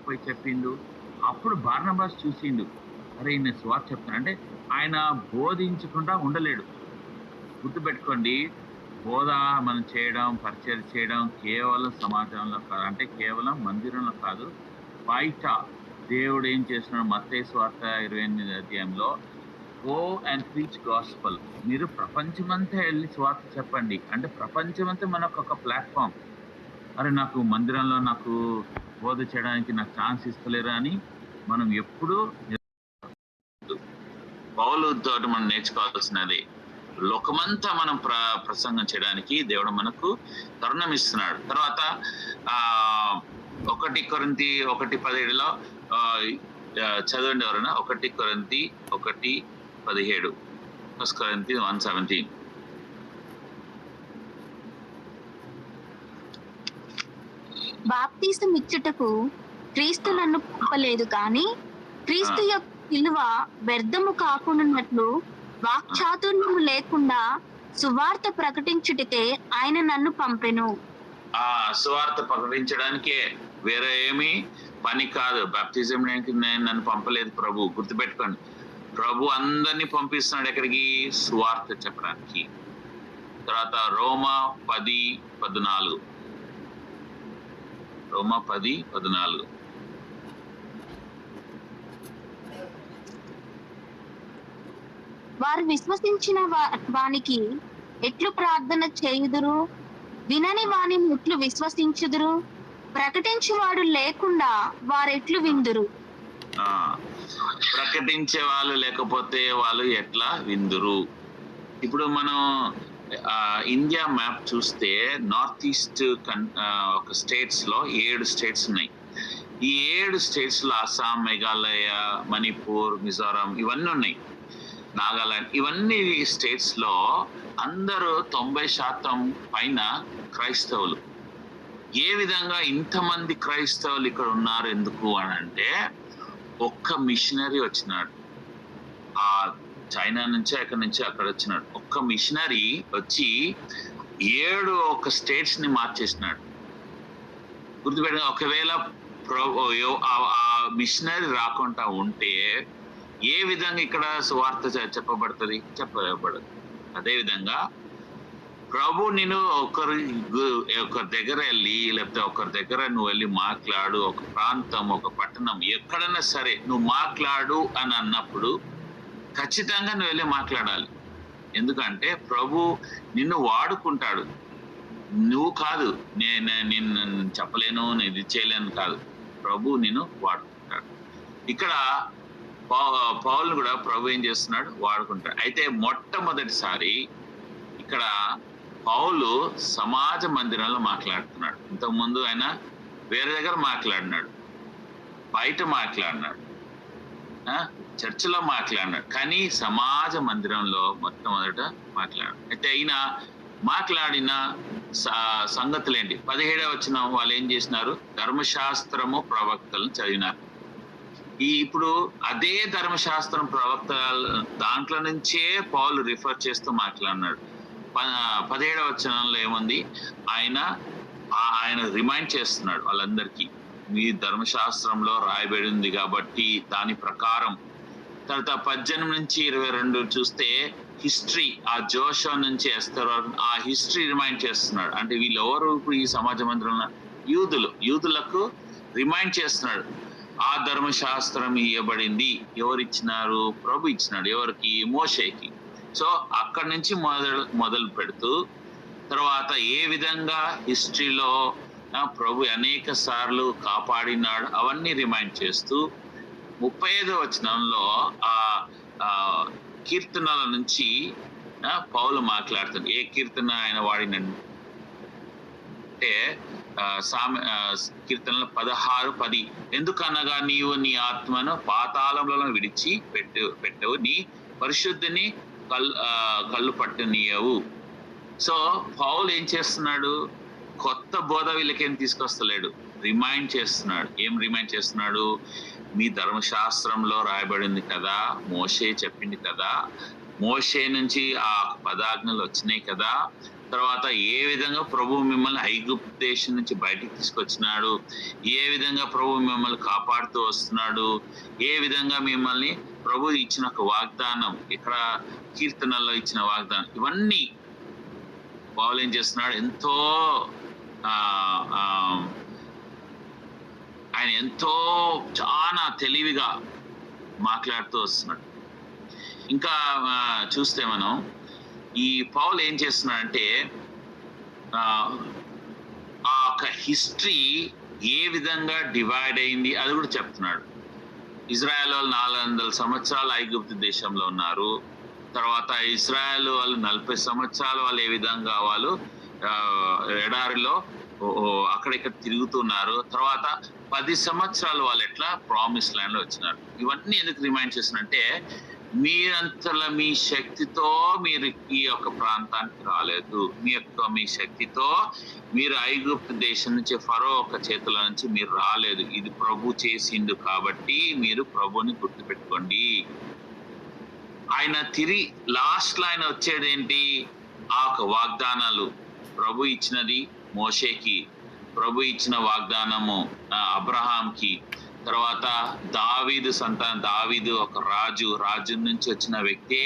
పోయి చెప్పిండు. అప్పుడు బార్నబాస్ చూసిండు. అరే! ఈయన సువార్త చెప్తున్నాడు. అంటే ఆయన బోధించకుండా ఉండలేడు. గుర్తుపెట్టుకోండి. బోధ మనం చేయడం, పరిచర్య చేయడం కేవలం సమాజంలో కాదు. అంటే కేవలం మందిరంలో కాదు. బయట దేవుడు ఏం చేస్తున్నాడు మత్తయి సువార్త 28 అధ్యాయంలో గో అండ్ ప్రీచ్ గాస్పెల్. మీరు ప్రపంచమంతా ఎళ్లి సువార్త చెప్పండి. అంటే ప్రపంచమంతా మనకొక ప్లాట్‌ఫార్మ్. అరే! నాకు మందిరంలో నాకు బోధ చేయడానికి నాకు ఛాన్స్ ఇస్తలేరా అని మనం ఎప్పుడూ పౌలుతోటి మనం నేర్చుకోవాల్సినది. లోకమంతా మనం ప్రసంగం చేయడానికి దేవుడు మనకు తరుణం ఇస్తున్నాడు. తర్వాత 1 కొరింథీ 1:17లో చదవండి ఎవరైనా. 1 కొరింథీ 1:17. 1 కొరింథీ 1:17. బాప్తీసం ఇచ్చుటకు క్రీస్తు నన్ను పంపలేదు కానీ క్రీస్తు యొక్క విలువ వ్యర్థము కాకుండానట్లు వాక్చాతుర్యము లేకుండా సువార్త ప్రకటించుటకే ఆయన నన్ను పంపెను. సువార్త ప్రకటించడానికే, వేరే ఏమి పని కాదు. బాప్తిజం నన్ను పంపలేదు ప్రభు. గుర్తుపెట్టుకోండి, ప్రభు అందరినీ పంపిస్తున్నాడు ఎక్కడికి? సువార్త చెప్పడానికి. తర్వాత రోమా 10:14. రోమా 10:14. వారు విశ్వసించిన వానికి ఎట్లు ప్రార్థన చేయుదురు? వినని వాని ఎట్లు విశ్వసించుదురు? ప్రకటించేవాడు లేకుండా వారెట్లు విందురు? ప్రకటించే వాళ్ళు లేకపోతే వాళ్ళు ఎట్లా విందురు? ఇప్పుడు మనం ఇండియా మ్యాప్ చూస్తే నార్త్ ఈస్ట్ ఒక స్టేట్స్ లో 7 స్టేట్స్ ఉన్నాయి. ఈ 7 స్టేట్స్ లో అస్సాం, మేఘాలయ, మణిపూర్, మిజోరాం ఇవన్నీ ఉన్నాయి, నాగాలాండ్. ఇవన్నీ స్టేట్స్ లో అందరూ 90% పైన క్రైస్తవులు. ఏ విధంగా ఇంతమంది క్రైస్తవులు ఇక్కడ ఉన్నారు ఎందుకు అని అంటే, ఒక్క మిషనరీ వచ్చినాడు. ఆ చైనా నుంచి ఎక్కడి నుంచి అక్కడ వచ్చినాడు. ఒక్క మిషనరీ వచ్చి 7 స్టేట్స్ ని మార్చేసినాడు. గుర్తుపెట్టిన, ఒకవేళ ఆ మిషనరీ రాకుండా ఉంటే ఏ విధంగా ఇక్కడ సువార్త చెప్పబడుతుంది? చెప్పబడదు. అదేవిధంగా ప్రభు నేను ఒకరి దగ్గర వెళ్ళి, లేకపోతే ఒకరి దగ్గర నువ్వు వెళ్ళి మాట్లాడు, ఒక ప్రాంతం, ఒక పట్టణం, ఎక్కడైనా సరే నువ్వు మాట్లాడు అని అన్నప్పుడు ఖచ్చితంగా నువ్వు వెళ్ళి మాట్లాడాలి. ఎందుకంటే ప్రభు నిన్ను వాడుకుంటాడు. నువ్వు కాదు, నేను చెప్పలేను, నేను ఇది చేయలేను కాదు. ప్రభు నిన్ను వాడుకుంటాడు. ఇక్కడ పౌలును కూడా ప్రభు ఏం చేస్తున్నాడు? వాడుకుంటాడు. అయితే మొట్టమొదటిసారి ఇక్కడ పౌలు సమాజ మందిరంలో మాట్లాడుతున్నాడు. ఇంతకుముందు ఆయన వేరే దగ్గర మాట్లాడినాడు, బయట మాట్లాడినాడు, చర్చిలో మాట్లాడినాడు, కానీ సమాజ మందిరంలో మొట్టమొదట మాట్లాడాడు. అయితే అయినా మాట్లాడిన సంగతులేంటి? 17వ వచనం వాళ్ళు ఏం చేసినారు? ధర్మశాస్త్రము ప్రవక్తలను చదివినారు. ఇప్పుడు అదే ధర్మశాస్త్రం ప్రవక్త దాంట్లో నుంచే పౌలు రిఫర్ చేస్తూ మాట్లాడినాడు. 17వ వచనంలో ఏముంది? ఆయన రిమైండ్ చేస్తున్నాడు వాళ్ళందరికీ, మీ ధర్మశాస్త్రంలో రాయబడి ఉంది కాబట్టి దాని ప్రకారం. తర్వాత 18 నుంచి 22 చూస్తే హిస్టరీ, ఆ జోషో నుంచి ఎస్తర్, ఆ హిస్టరీ రిమైండ్ చేస్తున్నాడు. అంటే వీళ్ళెవరు? ఇప్పుడు ఈ సమాజ మందిరంలో యూదులకు రిమైండ్ చేస్తున్నాడు. ఆ ధర్మశాస్త్రం ఇవ్వబడింది. ఎవరు ఇచ్చినారు? ప్రభు ఇచ్చినాడు. ఎవరికి? మోషేకి. సో అక్కడి నుంచి మొదలు పెడుతూ తర్వాత ఏ విధంగా హిస్టరీలో ప్రభు అనేక సార్లు కాపాడినాడు అవన్నీ రిమైండ్ చేస్తూ 35వ వచనంలో ఆ కీర్తనల నుంచి పౌలు మాట్లాడుతుంది. ఏ కీర్తన ఆయన వాడినంటే కీర్తనలు 16:10. ఎందుకనగా నీవు నీ ఆత్మను పాతాళంలో విడిచి పెట్టవు, నీ పరిశుద్ధిని కళ్ళు పట్టనీయవు. సో పౌలు ఏం చేస్తున్నాడు? కొత్త బోధ వీళ్ళకేం తీసుకొస్తలేడు, రిమైండ్ చేస్తున్నాడు. ఏం రిమైండ్ చేస్తున్నాడు? మీ ధర్మశాస్త్రంలో రాయబడింది కదా, మోషే చెప్పింది కదా, మోషే నుంచి ఆ పదాజ్ఞలు వచ్చినాయి కదా, తర్వాత ఏ విధంగా ప్రభు మిమ్మల్ని ఐగుప్తు దేశం నుంచి బయటికి తీసుకొచ్చినాడు, ఏ విధంగా ప్రభు మిమ్మల్ని కాపాడుతూ వస్తున్నాడు, ఏ విధంగా మిమ్మల్ని ప్రభు ఇచ్చిన ఒక వాగ్దానం, ఇక్కడ కీర్తనల్లో ఇచ్చిన వాగ్దానం, ఇవన్నీ పౌలు ఏం చేస్తున్నాడు, ఎంతో ఆయన ఎంతో చాలా తెలివిగా మాట్లాడుతూ వస్తున్నాడు. ఇంకా చూస్తే మనం ఈ పౌలు ఏం చేస్తున్నాడంటే ఆ ఒక హిస్టరీ ఏ విధంగా డివైడ్ అయింది అది కూడా చెప్తున్నాడు. ఇజ్రాయెల్ వాళ్ళు 400 సంవత్సరాలు ఐగుప్తు దేశంలో ఉన్నారు. తర్వాత ఇజ్రాయెల్ వాళ్ళు 40 సంవత్సరాలు వాళ్ళు ఏ విధంగా వాళ్ళు ఎడారిలో అక్కడిక్కడ తిరుగుతున్నారు. తర్వాత 10 సంవత్సరాలు వాళ్ళు ఎట్లా ప్రామిస్ ల్యాండ్ లో వచ్చినారు. ఇవన్నీ ఎందుకు రిమైండ్ చేస్తున్నంటే, మీరంతలా మీ శక్తితో మీరు ఈ యొక్క ప్రాంతానికి రాలేదు. మీ శక్తితో మీరు ఐగుప్తు దేశం నుంచి ఫరో ఒక చేతుల నుంచి మీరు రాలేదు. ఇది ప్రభు చేసిండు కాబట్టి మీరు ప్రభుని గుర్తుపెట్టుకోండి. ఆయన తిరిగి లాస్ట్ లో ఆయన వచ్చేది ఏంటి, ఆ ఒక వాగ్దానాలు ప్రభు ఇచ్చినది మోషేకి, ప్రభు ఇచ్చిన వాగ్దానము అబ్రహాంకి, తర్వాత దావీదు సంతానం, దావీదు ఒక రాజు నుంచి వచ్చిన వ్యక్తే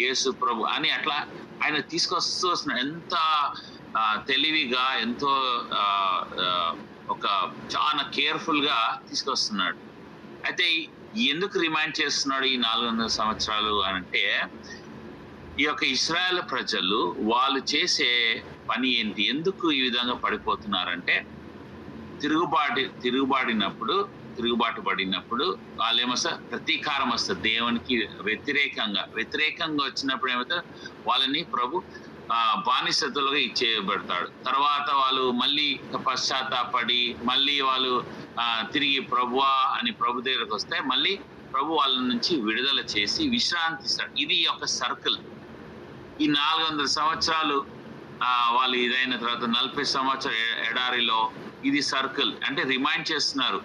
యేసు ప్రభు అని అట్లా ఆయన తీసుకొస్తూ వస్తున్నాడు. ఎంత తెలివిగా, ఎంతో ఒక చాలా కేర్ఫుల్ గా తీసుకొస్తున్నాడు. అయితే ఎందుకు రిమైండ్ చేస్తున్నాడు ఈ 400 సంవత్సరాలు అంటే, ఈ యొక్క ఇశ్రాయేల్ ప్రజలు వాళ్ళు చేసే పని ఏంటి, ఎందుకు ఈ విధంగా పడిపోతున్నారంటే, తిరుగుబాటు పడినప్పుడు వాళ్ళు ఏమొస్తా ప్రతీకారం వస్తుంది దేవునికి వ్యతిరేకంగా వచ్చినప్పుడు ఏమవుతుంది, వాళ్ళని ప్రభు బానిసతులుగా ఇచ్చేయబడతాడు. తర్వాత వాళ్ళు మళ్ళీ పశ్చాత్తాపడి మళ్ళీ వాళ్ళు తిరిగి ప్రభువా అని ప్రభు దగ్గరకు వస్తే మళ్ళీ ప్రభు వాళ్ళ నుంచి విడుదల చేసి విశ్రాంతి ఇస్తాడు. ఇది ఒక సర్కిల్. ఈ 400 సంవత్సరాలు వాళ్ళు ఇదైన తర్వాత 40 సంవత్సరాలు ఎడారిలో, ఇది సర్కిల్. అంటే రిమైండ్ చేస్తున్నారు,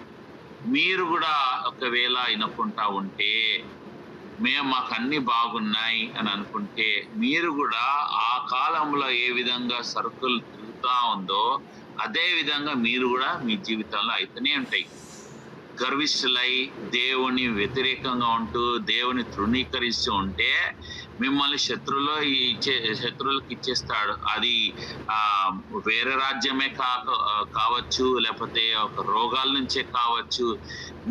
మీరు కూడా ఒకవేళ వినకుండా ఉంటే, మాకు అన్ని బాగున్నాయి అని అనుకుంటే, మీరు కూడా ఆ కాలంలో ఏ విధంగా సర్కిల్ తిరుగుతా ఉందో అదే విధంగా మీరు కూడా మీ జీవితంలో అయితేనే ఉంటాయి. గర్విష్ఠులై దేవుని వ్యతిరేకంగా ఉంటూ దేవుని తృణీకరిస్తూ ఉంటే మిమ్మల్ని శత్రువులకు ఇచ్చేస్తాడు. అది వేరే రాజ్యమే కావచ్చు, లేకపోతే ఒక రోగాల నుంచే కావచ్చు.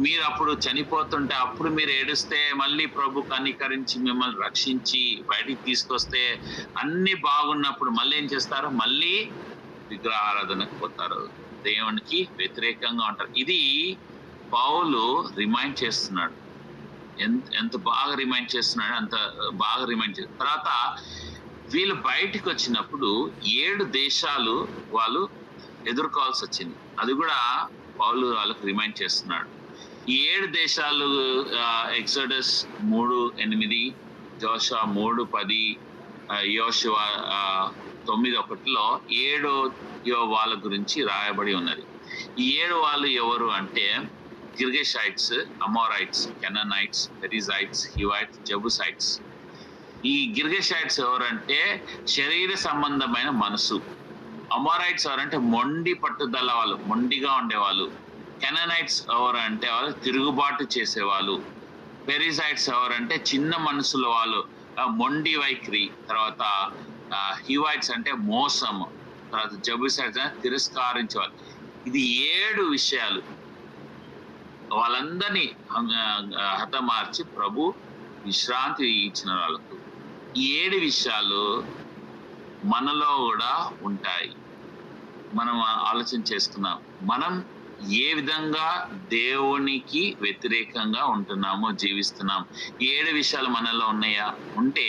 మీరు అప్పుడు చనిపోతుంటే అప్పుడు మీరు ఏడుస్తే మళ్ళీ ప్రభు కనికరించి మిమ్మల్ని రక్షించి బయటికి తీసుకొస్తే, అన్ని బాగున్నప్పుడు మళ్ళీ ఏం చేస్తారు, మళ్ళీ విగ్రహారాధనకు పోతారు, దేవునికి వ్యతిరేకంగా ఉంటారు. ఇది పౌలు రిమైండ్ చేస్తున్నాడు. ఎంత బాగా రిమైండ్ చేస్తున్నాడు, అంత బాగా రిమైండ్ చేస్తున్నాడు. తర్వాత వీళ్ళు బయటికి వచ్చినప్పుడు 7 దేశాలు వాళ్ళు ఎదుర్కోవాల్సి వచ్చింది. అది కూడా పౌలు వాళ్ళకు రిమైండ్ చేస్తున్నాడు. ఈ 7 దేశాలు ఎక్సోడస్ 3:8, జోషువ 3:10, యోషువ 9:1లో 7 వాళ్ళ గురించి రాయబడి ఉన్నది. ఈ 7 వాళ్ళు ఎవరు అంటే, గిర్గేషైట్స్, అమోరైట్స్, కెనానైట్స్, పెరిజైట్స్, హివైట్స్, జెబుసైట్స్. ఈ గిర్గేషైట్స్ ఎవరంటే శరీర సంబంధమైన మనసు. అమోరైట్స్ ఎవరంటే మొండి పట్టుదల వాళ్ళు, మొండిగా ఉండేవాళ్ళు. కెనానైట్స్ ఎవరంటే వాళ్ళు తిరుగుబాటు చేసేవాళ్ళు. పెరిజైట్స్ ఎవరంటే చిన్న మనసుల వాళ్ళు, మొండి వైఖరి. తర్వాత హివైట్స్ అంటే మోసము. తర్వాత జెబుసైట్స్ అంటే తిరస్కరించేవాళ్ళు. ఇది 7 విషయాలు. వాళ్ళందరినీ హతమార్చి ప్రభు విశ్రాంతి ఇచ్చిన వాళ్ళకు. ఈ 7 విషయాలు మనలో కూడా ఉంటాయి. మనం ఆలోచన చేసుకున్నాం, మనం ఏ విధంగా దేవునికి వ్యతిరేకంగా ఉంటున్నామో, జీవిస్తున్నాం. 7 విషయాలు మనలో ఉన్నాయా? ఉంటే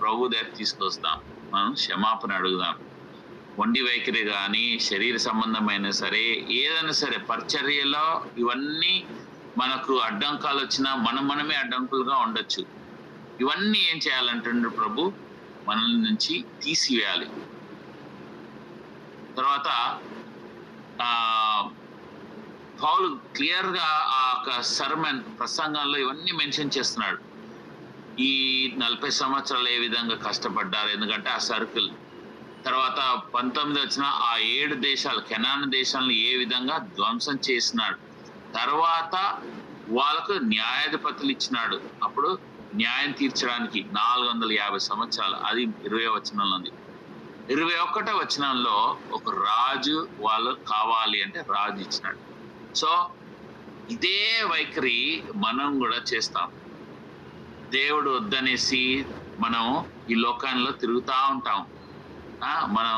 ప్రభు దగ్గర తీసుకొస్తాం, మనం క్షమాపణ అడుగుదాం. మొండి వైఖరి కానీ, శరీర సంబంధమైన సరే, ఏదైనా సరే పరిచర్యలో ఇవన్నీ మనకు అడ్డంకాలు వచ్చినా మనమే అడ్డంకులుగా ఉండొచ్చు. ఇవన్నీ ఏం చేయాలంటే ప్రభు మనల్ని నుంచి తీసివేయాలి. తర్వాత పౌలు క్లియర్ గా ఆ సర్మన్ ప్రసంగంలో ఇవన్నీ మెన్షన్ చేస్తున్నాడు. ఈ 40 సంవత్సరాలు ఏ విధంగా కష్టపడ్డారు, ఎందుకంటే ఆ సర్కిల్. తర్వాత 19 వచ్చిన ఆ 7 దేశాలు కెనాను దేశాలను ఏ విధంగా ధ్వంసం చేసినాడు. తర్వాత వాళ్ళకు న్యాయాధిపతులు ఇచ్చినాడు. అప్పుడు న్యాయం తీర్చడానికి 450 సంవత్సరాలు. అది 20వ వచనంలో ఉంది. 21వ వచనంలో ఒక రాజు వాళ్ళు కావాలి అంటే రాజు ఇచ్చినాడు. సో ఇదే వైఖరి మనం కూడా చేస్తాం. దేవుడు వద్దనేసి మనం ఈ లోకాల్లో తిరుగుతూ ఉంటాం. మనం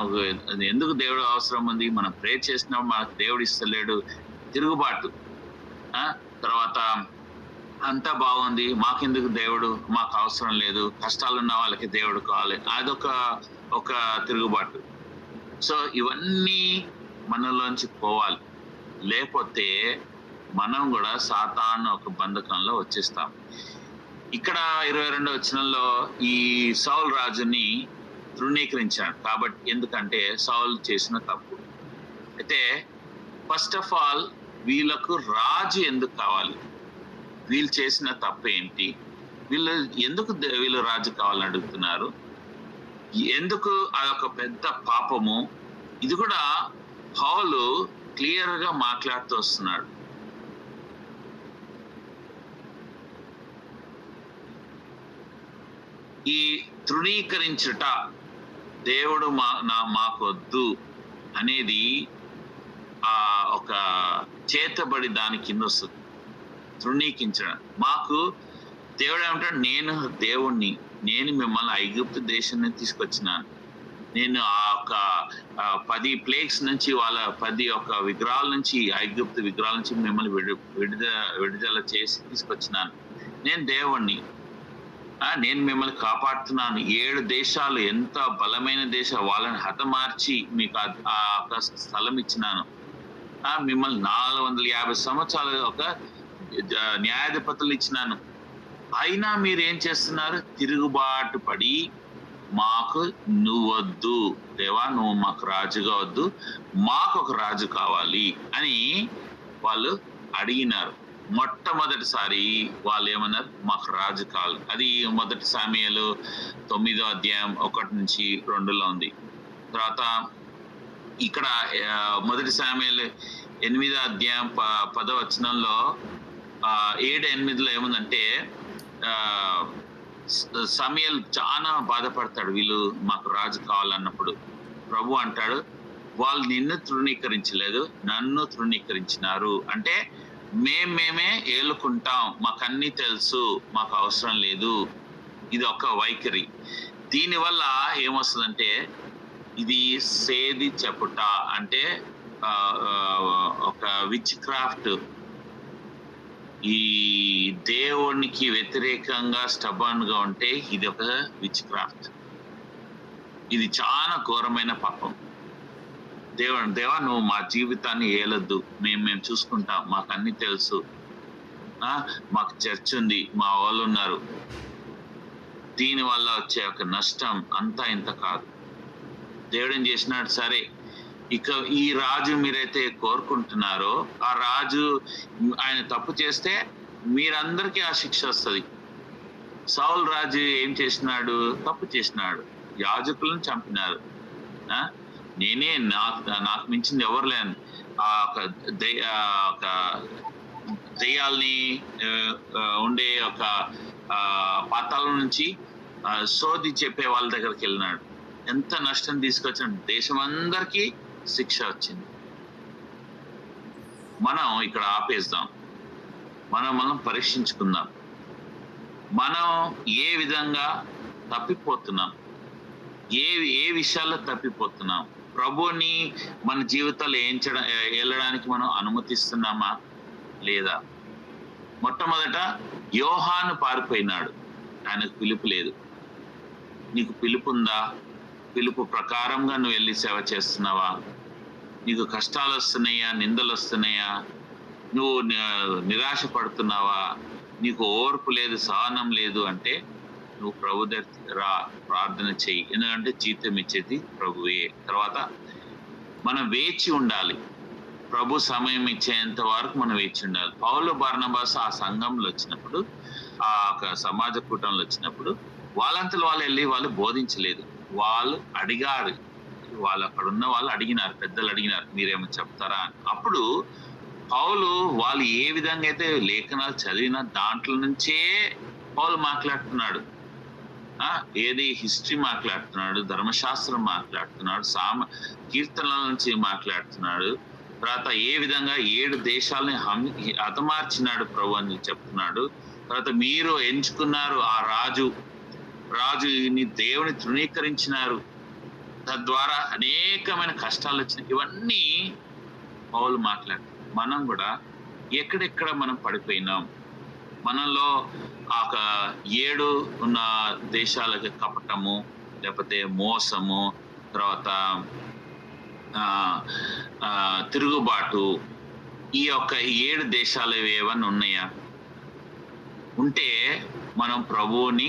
ఎందుకు దేవుడు అవసరం ఉంది? మనం ప్రే చేసినప్పుడు మనకు దేవుడు ఇస్తలేడు. తిరుగుబాటు. తర్వాత అంతా బాగుంది, మాకెందుకు దేవుడు, మాకు అవసరం లేదు, కష్టాలు ఉన్న వాళ్ళకి దేవుడు కావాలి, అదొక తిరుగుబాటు. సో ఇవన్నీ మనలోంచి పోవాలి. లేకపోతే మనం కూడా సాతాను ఒక బంధకంలో వచ్చేస్తాం. ఇక్కడ 22వ వచనంలో ఈ సౌలు రాజుని తృణీకరించాడు. కాబట్టి ఎందుకంటే సౌలు చేసిన తప్పు. అయితే ఫస్ట్ ఆఫ్ ఆల్ వీళ్ళకు రాజు ఎందుకు కావాలి? వీళ్ళు చేసిన తప్పు ఏంటి? వీళ్ళు రాజు కావాలని అడుగుతున్నారు. ఎందుకు అదొక పెద్ద పాపము? ఇది కూడా పౌలు క్లియర్ గా మాట్లాడుతూ వస్తున్నాడు. ఈ తృణీకరించుట, దేవుడు మాకొద్దు అనేది ఒక చేతబడి దాని కింద వస్తుంది. తృణీకరించడం. మాకు దేవుడు ఏమంటాడు? నేను దేవుణ్ణి, నేను మిమ్మల్ని ఐగుప్తు దేశాన్ని తీసుకొచ్చినాను, నేను ఆ ఒక 10 ప్లేగ్స్ నుంచి వాళ్ళ 10 విగ్రహాల నుంచి, ఐగుప్తు విగ్రహాల నుంచి మిమ్మల్ని విడుదల చేసి తీసుకొచ్చినాను. నేను దేవుణ్ణి, నేను మిమ్మల్ని కాపాడుతున్నాను. 7 దేశాలు ఎంత బలమైన దేశం, వాళ్ళని హతమార్చి మీకు ఆ స్థలం ఇచ్చినాను. మిమ్మల్ని 450 సంవత్సరాలు ఒక న్యాయాధిపతులు ఇచ్చినాను. అయినా మీరు ఏం చేస్తున్నారు? తిరుగుబాటు పడి మాకు నువ్వొద్దు దేవా, నువ్వు మాకు రాజుగా వద్దు, మాకు ఒక రాజు కావాలి అని వాళ్ళు అడిగినారు. మొట్టమొదటిసారి వాళ్ళు ఏమన్నారు? మాకు రాజు కావాలి. అది 1 సామెయలు 9వ అధ్యాయం 1 నుంచి 2లో ఉంది. తర్వాత ఇక్కడ 1 సామెయలు 8వ అధ్యాయం 10వ వచనంలో 7-8లో ఏముందంటే సమయలు చాలా బాధపడతాడు. వీళ్ళు మాకు రాజు కావాలన్నప్పుడు ప్రభు అంటాడు, వాళ్ళు నిన్ను తృణీకరించలేదు, నన్ను తృణీకరించినారు. అంటే మేమే ఏలుకుంటాం, మాకు అన్ని తెలుసు, మాకు అవసరం లేదు. ఇది ఒక వైఖరి. దీనివల్ల ఏమొస్తుందంటే ఇది సేది చెప్పుట, అంటే ఒక విచ్ క్రాఫ్ట్. ఈ దేవునికి వ్యతిరేకంగా స్టబర్న్ గా ఉంటే ఇది ఒక విచ్ క్రాఫ్ట్. ఇది చాలా ఘోరమైన పాపం. దేవా నువ్వు మా జీవితాన్ని ఏలొద్దు, మేము చూసుకుంటాం, మాకు అన్ని తెలుసు, మాకు చర్చ్ ఉంది, మా వాళ్ళు ఉన్నారు. దీనివల్ల వచ్చే ఒక నష్టం అంతా ఇంత కాదు. దేవుడు ఏం చేసినాడు? సరే, ఇక ఈ రాజు మీరైతే కోరుకుంటున్నారో ఆ రాజు ఆయన తప్పు చేస్తే మీరందరికీ ఆ శిక్ష వస్తుంది. సౌలు రాజు ఏం చేసినాడు? తప్పు చేసినాడు, యాజకులను చంపినారు. నేనే నాకు మించింది ఎవరు లేను. ఒక దెయ్యాల్ని ఉండే ఒక పాతాళం నుంచి సోది చెప్పే వాళ్ళ దగ్గరికి వెళ్ళినాడు. ఎంత నష్టం తీసుకొచ్చాడు, దేశం అందరికీ శిక్ష వచ్చింది. మనం ఇక్కడ ఆపేద్దాం, మనం పరీక్షించుకుందాం. మనం ఏ విధంగా తప్పిపోతున్నాం, ఏ విషయాల్లో తప్పిపోతున్నాం, ప్రభుని మన జీవితాలు వెళ్ళడానికి మనం అనుమతిస్తున్నామా లేదా? మొట్టమొదట యోహాను పారిపోయినాడు, ఆయనకు పిలుపు లేదు. నీకు పిలుపు ఉందా? పిలుపు ప్రకారంగా నువ్వు వెళ్ళి సేవ చేస్తున్నావా? నీకు కష్టాలు వస్తున్నాయా, నిందలు వస్తున్నాయా, నువ్వు నిరాశ పడుతున్నావా, నీకు ఓర్పు లేదు, సహనం లేదు అంటే నువ్వు ప్రభు రా, ప్రార్థన చెయ్యి. ఎందుకంటే జీతం ఇచ్చేది ప్రభువే. తర్వాత మనం వేచి ఉండాలి, ప్రభు సమయం ఇచ్చేంత వరకు మనం వేచి ఉండాలి. పౌలు బర్నబాస్ ఆ సంఘంలో వచ్చినప్పుడు, ఆ సమాజ కూటంలో వచ్చినప్పుడు వాళ్ళంతలో వాళ్ళు వెళ్ళి వాళ్ళు బోధించలేదు, వాళ్ళు అడిగారు, వాళ్ళు అక్కడ ఉన్న వాళ్ళు అడిగినారు, పెద్దలు అడిగినారు మీరేమో చెప్తారా అని. అప్పుడు పౌలు వాళ్ళు ఏ విధంగా అయితే లేఖనాలు చదివిన దాంట్లో నుంచే పౌలు మాట్లాడుతున్నాడు. ఏది హిస్టరీ మాట్లాడుతున్నాడు, ధర్మశాస్త్రం మాట్లాడుతున్నాడు, కీర్తనల నుంచి మాట్లాడుతున్నాడు. తర్వాత ఏ విధంగా 7 దేశాలని హతమార్చినాడు ప్రభు అని చెప్తున్నాడు. తర్వాత మీరు ఎంచుకున్నారు ఆ రాజుని దేవుని తృణీకరించినారు, తద్వారా అనేకమైన కష్టాలు వచ్చినాయి. ఇవన్నీ పౌలు మాట్లాడు. మనం కూడా ఎక్కడెక్కడ మనం పడిపోయినాం, మనలో ఒక 7 ఉన్న దేశాలకి కపటము, లేకపోతే మోసము, తర్వాత తిరుగుబాటు, ఈ యొక్క 7 దేశాలు ఏవన్నీ ఉన్నాయా? ఉంటే మనం ప్రభువుని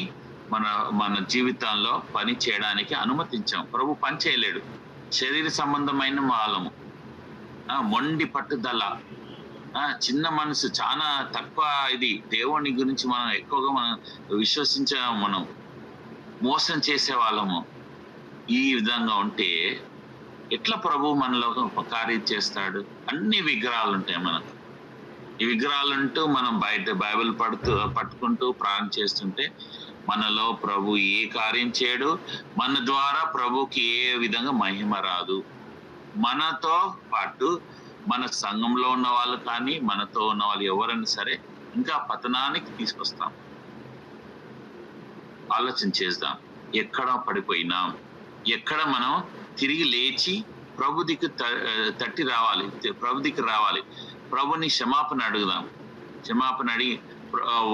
మన జీవితంలో పని చేయడానికి అనుమతించాం. ప్రభు పని చేయలేడు. శరీర సంబంధమైన వాళ్ళము, మొండి పట్టుదల, చిన్న మనసు, చాలా తక్కువ ఇది. దేవుని గురించి మనం ఎక్కువగా మనం మనం మోసం చేసే వాళ్ళము. ఈ విధంగా ఉంటే ఎట్లా ప్రభు మనలో కార్యం చేస్తాడు? అన్ని విగ్రహాలు ఉంటాయి మనకు. ఈ విగ్రహాలంటూ మనం బయట బైబిల్ పట్టుకుంటూ ప్రార్థన చేస్తుంటే మనలో ప్రభు ఏ కార్యం చేయడు. మన ద్వారా ప్రభుకి ఏ విధంగా మహిమ రాదు. మనతో పాటు మన సంఘంలో ఉన్న వాళ్ళు కానీ, మనతో ఉన్న వాళ్ళు ఎవరైనా సరే ఇంకా పతనానికి తీసుకొస్తాం. ఆలోచన చేద్దాం. ఎక్కడ పడిపోయినాం, ఎక్కడ మనం తిరిగి లేచి ప్రభు దిక్కు తట్టి రావాలి, ప్రభు దిక్కు రావాలి. ప్రభుని క్షమాపణ అడుగుదాం. క్షమాపణ అడిగి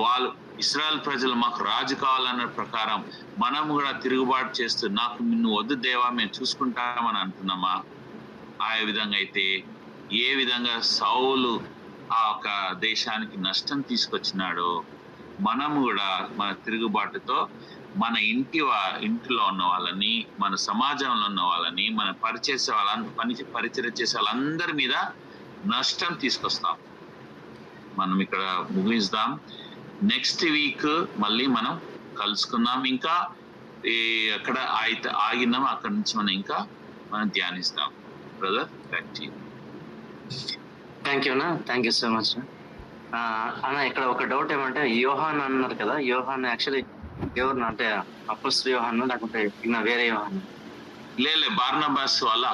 వాళ్ళు ఇశ్రాయేల్ ప్రజలు మాకు రాజు కావాలన్న ప్రకారం మనం కూడా తిరుగుబాటు చేస్తూ నాకు నిన్ను వద్దు దేవా మేము చూసుకుంటామని అంటున్నామా? ఆ విధంగా అయితే ఏ విధంగా సౌలు ఆ ఒక దేశానికి నష్టం తీసుకొచ్చినాడో మనము కూడా మన తిరుగుబాటుతో మన ఇంటిలో ఉన్న వాళ్ళని, మన సమాజంలో ఉన్న వాళ్ళని, మన పరిచయం చేసే వాళ్ళందరి మీద నష్టం తీసుకొస్తాం. మనం ఇక్కడ ముగిస్తాం. నెక్స్ట్ వీక్ మళ్ళీ మనం కలుసుకుందాం. ఇంకా ఎక్కడ ఆగినాం అక్కడి నుంచి మనం ధ్యానిస్తాం. Brother, back to you. Thank you అన్న, థ్యాంక్ యూ సో మచ్ అన్న. ఇక్కడ ఒక డౌట్ ఏమంటే, యోహాన్ అన్నారు కదా, యోహాన్ యాక్చువల్లీ ఎవరు అంటే అపోస్తలుడు యోహాన్ లేకుంటే వేరే యోహాన్? బార్నబాస్ వాళ్ళ